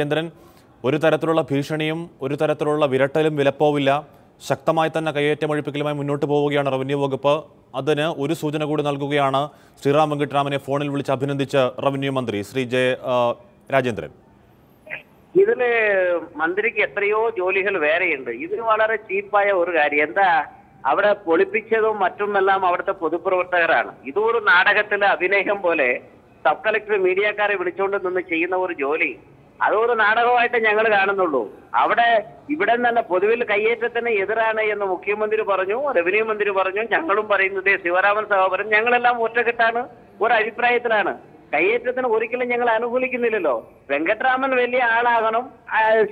കേന്ദ്രൻ ഒരു തരത്തിലുള്ള ഭീഷണിയും ഒരു തരത്തിലുള്ള വിരട്ടലും വിലപ്പോവില്ല, ശക്തമായി തന്നെ കയ്യേറ്റമൊഴിപ്പിക്കലുമായി മുന്നോട്ട് പോവുകയാണ് റവന്യൂ വകുപ്പ്. അതിന് ഒരു സൂചന കൂടി നൽകുകയാണ് ശ്രീറാം വെങ്കിട്ടരാമനെ ഫോണിൽ വിളിച്ച് അഭിനന്ദിച്ച റവന്യൂ മന്ത്രി ശ്രീ രാജേന്ദ്രൻ. ഇതില് മന്ത്രിക്ക് എത്രയോ ജോലികൾ വേറെയുണ്ട്. ഇതിന് വളരെ ചീപ്പായ ഒരു കാര്യം എന്താ, അവിടെ പൊളിപ്പിച്ചതും മറ്റുമെല്ലാം അവിടുത്തെ പൊതുപ്രവർത്തകരാണ്. ഇതൊരു നാടകത്തിലെ അഭിനയം പോലെ സബ് കളക്ടർ മീഡിയക്കാരെ വിളിച്ചുകൊണ്ട് നിന്ന് ചെയ്യുന്ന ഒരു ജോലി അതൊരു നാടകമായിട്ട് ഞങ്ങൾ കാണുന്നുള്ളൂ. ഇവിടെ തന്നെ പൊതുവിൽ കയ്യേറ്റത്തിന് എതിരാണ് എന്ന് മുഖ്യമന്ത്രി പറഞ്ഞു, റവന്യൂ മന്ത്രി പറഞ്ഞു, ഞങ്ങളും പറയുന്നത്, ശിവരാമൻ സഹോദരൻ, ഞങ്ങളെല്ലാം ഒറ്റക്കെട്ടാണ്, ഒരു അഭിപ്രായത്തിലാണ്. കയ്യേറ്റത്തിന് ഒരിക്കലും ഞങ്ങൾ അനുകൂലിക്കുന്നില്ലല്ലോ. വെങ്കട്ടരാമൻ വലിയ ആളാകണം,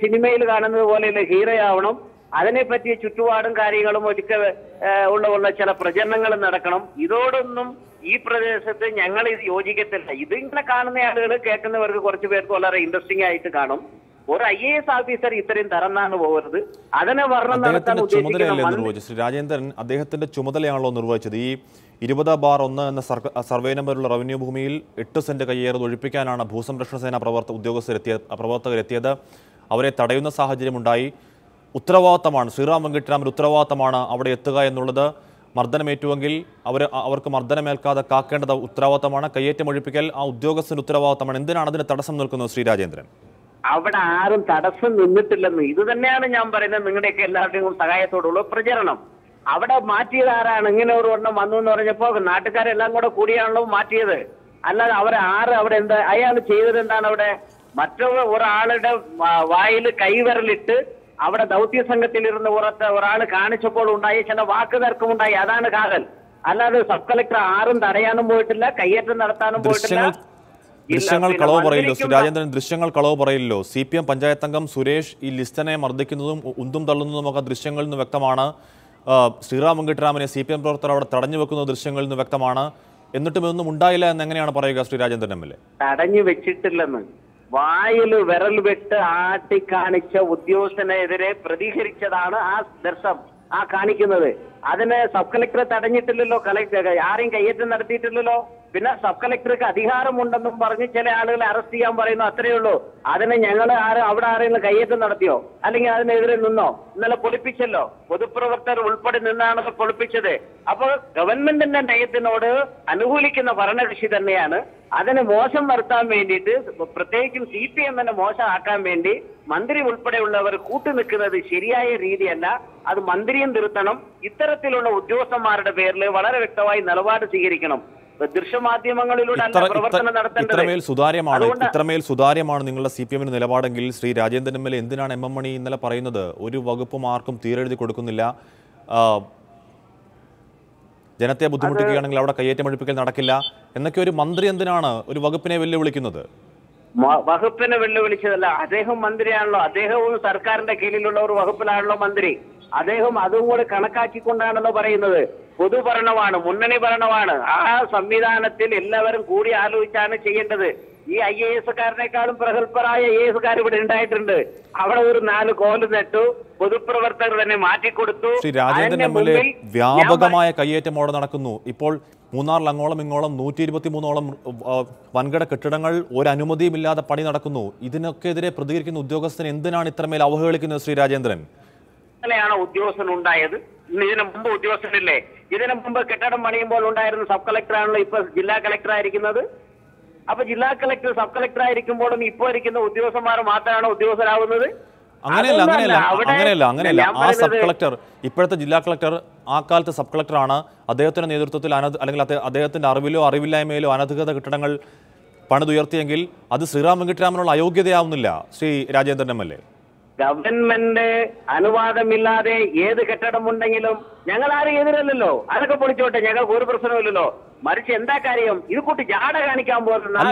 സിനിമയിൽ കാണുന്നത് പോലെയുള്ള ഹീറോ ആവണം, അതിനെപ്പറ്റിയ ചുറ്റുപാടും കാര്യങ്ങളും ഒരിക്കൽ ഉള്ള ചില പ്രചരണങ്ങളും നടക്കണം. ഇതോടൊന്നും ഈ പ്രദേശത്ത് ഞങ്ങൾ ഇത് യോജിക്കത്തില്ല. ഇതിങ്ങനെ കാണുന്ന ആളുകൾ, കേൾക്കുന്നവർക്ക് കുറച്ചു പേർക്ക് വളരെ ഇൻട്രസ്റ്റിംഗ് ആയിട്ട് കാണും. ഒരു IAS ഓഫീസർ ഇത്രയും തറന്നാണ് പോകരുത്. അതിനെ വർണ്ണം നടത്താൻ ഉദ്ദേശിക്കുന്ന ശ്രീ രാജേന്ദ്രൻ അദ്ദേഹത്തിന്റെ ചുമതലയാണല്ലോ നിർവഹിച്ചത്. ഈ 20/1 എന്ന സർവേ നമ്പറുള്ള റവന്യൂ ഭൂമിയിൽ 8 സെന്റ് കയ്യേറത് ഒഴിപ്പിക്കാനാണ് ഭൂസംരക്ഷണ സേന പ്രവർത്തകരെത്തിയത്. അവരെ തടയുന്ന സാഹചര്യമുണ്ടായി. ഉത്തരവാദിത്തമാണ്, ശ്രീറാം വെങ്കിട്ടരാമൻ ഉത്തരവാദിത്തമാണ് അവിടെ എത്തുക എന്നുള്ളത്. മർദ്ദനമേറ്റുവെങ്കിൽ അവർക്ക് മർദ്ദനമേൽക്കാതെ കാക്കേണ്ടത് ഉത്തരവാദിത്തമാണ്. കയ്യേറ്റമൊഴിപ്പിക്കൽ ആ ഉദ്യോഗസ്ഥന്റെ ഉത്തരവാദിത്തമാണ്. എന്തിനാണ് അതിന് തടസ്സം നിൽക്കുന്നത് ശ്രീ രാജേന്ദ്രൻ? അവിടെ ആരും തടസ്സം നിന്നിട്ടില്ലെന്ന്. ഇത് തന്നെയാണ് ഞാൻ പറയുന്നത്. നിങ്ങളുടെയൊക്കെ എല്ലാവരുടെയും സഹായത്തോടുള്ള പ്രചരണം. അവിടെ മാറ്റിയത് ആരാണ്? ഇങ്ങനെ ഒരു എണ്ണം വന്നു എന്ന് പറഞ്ഞപ്പോ നാട്ടുകാരെല്ലാം കൂടെ കൂടിയാണല്ലോ മാറ്റിയത്. അല്ലാതെ അവിടെ എന്താ അയാൾ ചെയ്തത്? എന്താണ് അവിടെ ഒരാളുടെ വായിൽ കൈവിരലിട്ട് അവിടെ ദൗത്യ സംഘത്തിലിരുന്ന് ഒരാൾ കാണിച്ചപ്പോൾ ഉണ്ടായി ചില വാക്ക് തർക്കമുണ്ടായി. അതാണ് കാതൽ. അല്ലാതെ സബ് കളക്ടർ ആരും തടയാനും പോയിട്ടില്ല, കയ്യേറ്റം നടത്താനും പോയിട്ടില്ല. ദൃശ്യങ്ങൾ കളവ് പറയില്ലോ ശ്രീ രാജേന്ദ്രൻ, ദൃശ്യങ്ങൾ കളവ് പറയില്ലോ. CPM പഞ്ചായത്ത് അംഗം സുരേഷ് ഈ ലിസ്റ്റനെ മർദ്ദിക്കുന്നതും ഉന്തും തള്ളുന്നതുമൊക്കെ ദൃശ്യങ്ങളിൽ നിന്ന് വ്യക്തമാണ്. ശ്രീറാം വെങ്കിട്ടരാമനെ CPM പ്രവർത്തകർ അവിടെ തടഞ്ഞു വെക്കുന്ന ദൃശ്യങ്ങളിൽ നിന്ന് വ്യക്തമാണ്. എന്നിട്ടും ഇതൊന്നും ഉണ്ടായില്ല എന്ന് എങ്ങനെയാണ് പറയുക ശ്രീ രാജേന്ദ്രൻ MLA? തടഞ്ഞു വെച്ചിട്ടില്ലെന്ന്. വായിൽ വിരൽ വിട്ട് ആട്ടിക്കാണിച്ച ഉദ്യോഗസ്ഥനെതിരെ പ്രതികരിച്ചതാണ് ആ ദർശനം കാണിക്കുന്നത്. അതിന് സബ് കളക്ടറെ തടഞ്ഞിട്ടില്ലല്ലോ, ആരെയും കയ്യേറ്റം നടത്തിയിട്ടില്ലല്ലോ. പിന്നെ സബ് കളക്ടർക്ക് അധികാരമുണ്ടെന്നും പറഞ്ഞ് ചില ആളുകളെ അറസ്റ്റ് ചെയ്യാൻ പറയുന്നു, അത്രയേ ഉള്ളൂ. അതിന് ഞങ്ങൾ അവിടെ ആരെങ്കിലും കയ്യേറ്റം നടത്തിയോ? അല്ലെങ്കിൽ അതിനെതിരെ നിന്നോ? ഇന്നലെ പൊളിപ്പിച്ചല്ലോ, പൊതുപ്രവർത്തകർ ഉൾപ്പെടെ നിന്നാണ് പൊളിപ്പിച്ചത്. അപ്പൊ ഗവൺമെന്റിന്റെ നയത്തിനോട് അനുകൂലിക്കുന്ന ഭരണകക്ഷി തന്നെയാണ്. അതിന് മോശം വരുത്താൻ വേണ്ടിയിട്ട്, പ്രത്യേകിച്ചും CPM തന്നെ മോശമാക്കാൻ വേണ്ടി മന്ത്രി ഉൾപ്പെടെയുള്ളവർ കൂട്ടുനിൽക്കുന്നത് ശരിയായ രീതിയല്ല. അത് മന്ത്രിയും തിരുത്തണം. ഇത്തരത്തിലുള്ള ഉദ്യോഗസ്ഥന്മാരുടെ പേരിൽ വളരെ വ്യക്തമായി നിലപാട് സ്വീകരിക്കണം. ദൃശ്യമാധ്യമങ്ങളിലൂടെ പ്രവർത്തനം നടത്തേണ്ടത്. ഇത്രമേൽ സുതാര്യമാണ് നിങ്ങളുടെ CPM നിലപാടെങ്കിൽ ശ്രീ രാജേന്ദ്രൻ MLA എന്തിനാണ് MM മണി ഇന്നലെ പറയുന്നത് ഒരു വകുപ്പും ആർക്കും തീരെഴുതി കൊടുക്കുന്നില്ല, ജനത്തെ ബുദ്ധിമുട്ടിക്കുകയാണെങ്കിൽ അവിടെ കയ്യേറ്റമൊഴിപ്പിക്കൽ നടക്കില്ല എന്നൊക്കെ ഒരു മന്ത്രി എന്തിനാണ് ഒരു വകുപ്പിനെ വെല്ലുവിളിക്കുന്നത്? വകുപ്പിനെ വെല്ലുവിളിച്ചതല്ല, അദ്ദേഹം മന്ത്രിയാണല്ലോ. അദ്ദേഹവും സർക്കാരിന്റെ കീഴിലുള്ള ഒരു വകുപ്പിലാണല്ലോ മന്ത്രി. അദ്ദേഹം അതും കൂടെ കണക്കാക്കിക്കൊണ്ടാണല്ലോ പറയുന്നത്. പൊതുഭരണമാണ്, മുന്നണി ഭരണമാണ്. ആ സംവിധാനത്തിൽ എല്ലാവരും കൂടി ആലോചിച്ചാണ് ചെയ്യേണ്ടത്. ഈ IAS-കാരനേക്കാളും പ്രഗത്ഭരായ IAS-കാർ ഇവിടെ ഉണ്ടായിട്ടുണ്ട്. അവിടെ ഒരു 4 കോല് നട്ടു, പൊതുപ്രവർത്തകർ തന്നെ മാറ്റിക്കൊടുത്തു. ശ്രീ രാജേന്ദ്രൻ MLA വ്യാപകമായ കയ്യേറ്റം അവിടെ നടക്കുന്നു. ഇപ്പോൾ മൂന്നാറിൽ അങ്ങോളം ഇങ്ങോളം 123ഓളം വൻകിട കെട്ടിടങ്ങൾ ഒരു അനുമതിയുമില്ലാതെ പണി നടക്കുന്നു. ഇതിനൊക്കെതിരെ പ്രതികരിക്കുന്ന ഉദ്യോഗസ്ഥൻ എന്തിനാണ് ഇത്രമേൽ അവഹേളിക്കുന്നത് ശ്രീ രാജേന്ദ്രൻ? ാണ് ഉദ്യോഗസ്ഥൻ ഉണ്ടായത്. ഇതിനു മുമ്പ് ഉദ്യോഗസ്ഥനില്ലേ? ഇതിനു മുമ്പ് കെട്ടിടം പണിയുമ്പോൾ ഉണ്ടായിരുന്ന സബ് കളക്ടറാണല്ലോ ഇപ്പൊ ജില്ലാ കളക്ടർ ആയിരിക്കുന്നത്. അപ്പൊ ജില്ലാ കളക്ടർ സബ് കളക്ടർ ആയിരിക്കുമ്പോഴും ഇപ്പൊ ഇരിക്കുന്ന ഉദ്യോഗസ്ഥന്മാർ മാത്രമാണ് ഉദ്യോഗസ്ഥരാകുന്നത്. അങ്ങനെയല്ല. ആ സബ് കളക്ടർ, ഇപ്പോഴത്തെ ജില്ലാ കളക്ടർ ആ കാലത്ത് സബ് കളക്ടറാണ്. അദ്ദേഹത്തിന്റെ നേതൃത്വത്തിൽ അല്ലെങ്കിൽ അദ്ദേഹത്തിന്റെ അറിവിലോ അറിവില്ലായ്മയിലോ അനധികൃത കെട്ടിടങ്ങൾ പണിതുയർത്തിയെങ്കിൽ അത് ശ്രീറാം വെങ്കിട്ടരാമനുള്ള അയോഗ്യതയാവുന്നില്ല ശ്രീ രാജേന്ദ്രൻ MLA? ഗവൺമെന്റ് അനുവാദമില്ലാതെ ഏത് കെട്ടിടമുണ്ടെങ്കിലും ഞങ്ങൾ ആരും എതിരല്ലോ. അതൊക്കെ പൊളിച്ചോട്ടെ, ഞങ്ങൾക്ക് ഒരു പ്രശ്നമില്ലല്ലോ. മറിച്ച് എന്താ കാര്യം? ഇത് കൂട്ടി ജാട കാണിക്കാൻ പോകുന്ന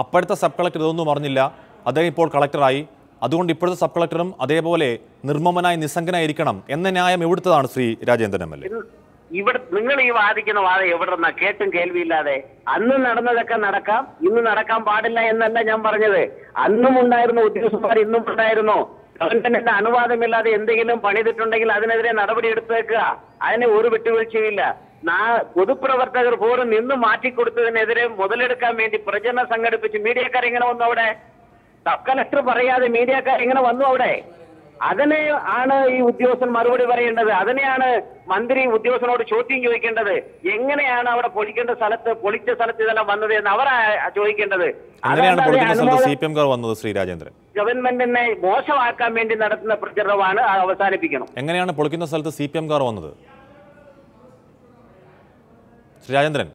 അപ്പോഴത്തെ സബ് കളക്ടർ ഇതൊന്നും പറഞ്ഞില്ല. അദ്ദേഹം ഇപ്പോൾ കളക്ടറായി. അതുകൊണ്ട് ഇപ്പോഴത്തെ സബ് കളക്ടറും അതേപോലെ നിർമ്മമനായി നിസ്സംഗനായിരിക്കണം എന്ന ന്യായം എവിടുത്തതാണ് ശ്രീ രാജേന്ദ്രൻ MLA? ഇവിടെ നിങ്ങൾ ഈ വാദിക്കുന്ന വാദം എവിടെ കേട്ടും കേൾവിയില്ലാതെ. അന്ന് നടന്നതൊക്കെ നടക്കാം, ഇന്ന് നടക്കാൻ പാടില്ല എന്നല്ല ഞാൻ പറഞ്ഞത്. അന്നും ഉണ്ടായിരുന്ന ഉദ്യോഗസ്ഥന്മാർ ഇന്നും ഉണ്ടായിരുന്നു. ഗവൺമെന്റിന്റെ അനുവാദമില്ലാതെ എന്തെങ്കിലും പണിതിട്ടുണ്ടെങ്കിൽ അതിനെതിരെ നടപടി എടുത്തേക്കുക. അതിന് ഒരു വിട്ടുവീഴ്ചയില്ല. പൊതുപ്രവർത്തകർ പോലും നിന്ന് മാറ്റിക്കൊടുത്തതിനെതിരെ മുതലെടുക്കാൻ വേണ്ടി പ്രചരണം സംഘടിപ്പിച്ച് മീഡിയക്കാർ ഇങ്ങനെ വന്നു. അവിടെ സബ് കളക്ടർ പറയാതെ മീഡിയക്കാർ എങ്ങനെ വന്നു അവിടെ? അതിനെ ആണ് ഈ ഉദ്യോഗസ്ഥൻ മറുപടി പറയേണ്ടത്. അതിനെയാണ് മന്ത്രി ഉദ്യോഗസ്ഥനോട് ചോദ്യം ചോദിക്കേണ്ടത്. എങ്ങനെയാണ് അവിടെ പൊളിച്ച സ്ഥലത്ത് ഇതെല്ലാം വന്നത് എന്ന് അവരാ ചോദിക്കേണ്ടത്. അങ്ങനെയാണ് പൊളിക്കുന്ന സ്ഥലത്ത് CPM-കാർ വന്നത്. ശ്രീ രാജേന്ദ്രൻ, ഗവൺമെന്റിനെ മോശമാക്കാൻ വേണ്ടി നടത്തുന്ന പ്രചരണമാണ് അവസാനിപ്പിക്കണം. എങ്ങനെയാണ് പൊളിക്കുന്ന സ്ഥലത്ത് CPM-കാർ വന്നത്? ശ്രീ രാജേന്ദ്രൻ.